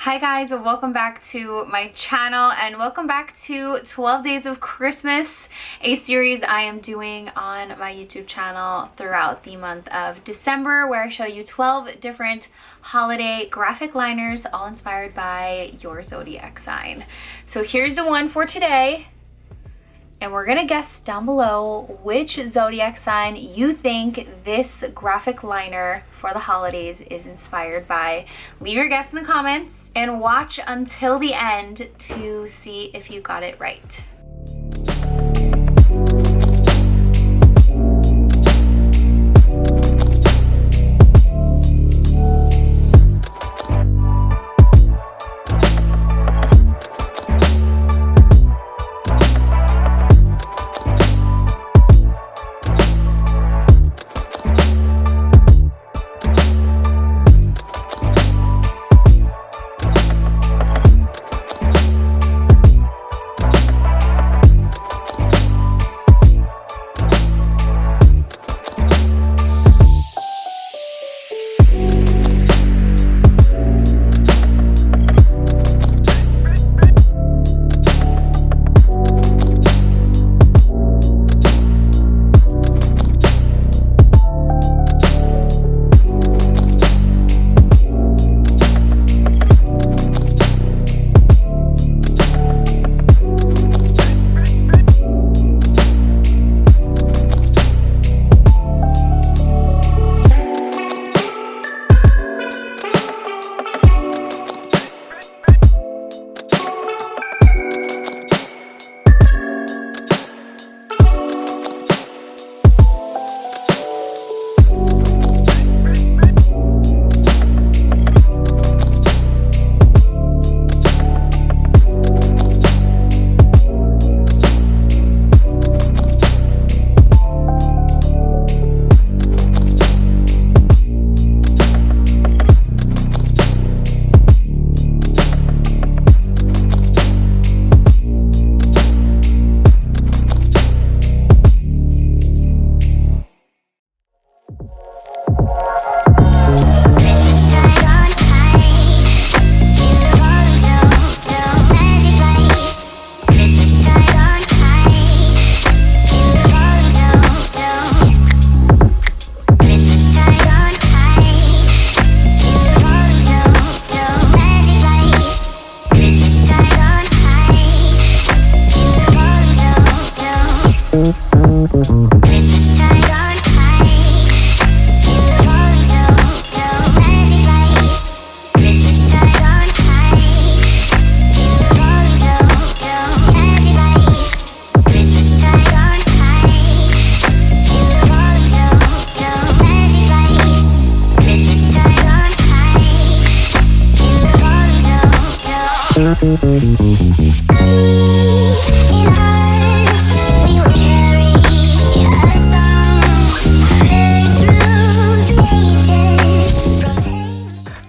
Hi guys, welcome back to my channel and welcome back to 12 Days of Christmas, a series I am doing on my YouTube channel throughout the month of December, where I show you 12 different holiday graphic liners, all inspired by your zodiac sign. So here's the one for today, and we're gonna guess down below which zodiac sign you think this graphic liner for the holidays is inspired by. Leave your guess in the comments and watch until the end to see if you got it right.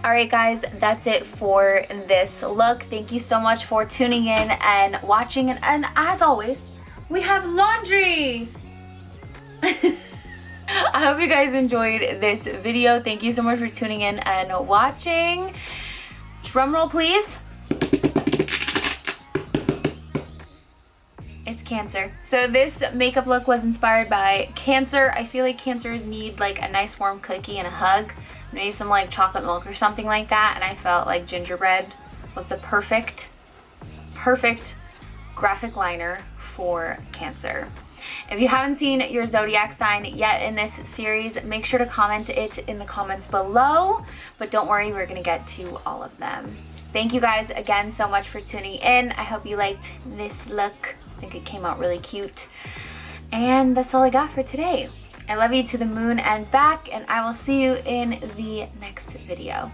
Alright guys, that's it for this look. Thank you so much for tuning in and watching, and as always, we have laundry! I hope you guys enjoyed this video. Thank you so much for tuning in and watching. Drum roll please. It's Cancer. So this makeup look was inspired by Cancer. I feel like Cancers need like a nice warm cookie and a hug. Maybe some like chocolate milk or something like that, and I felt like gingerbread was the perfect graphic liner for Cancer. If you haven't seen your zodiac sign yet in this series, make sure to comment it in the comments below, but don't worry, we're gonna get to all of them. Thank you guys again so much for tuning in. I hope you liked this look. I think it came out really cute. And that's all I got for today. I love you to the moon and back, and I will see you in the next video.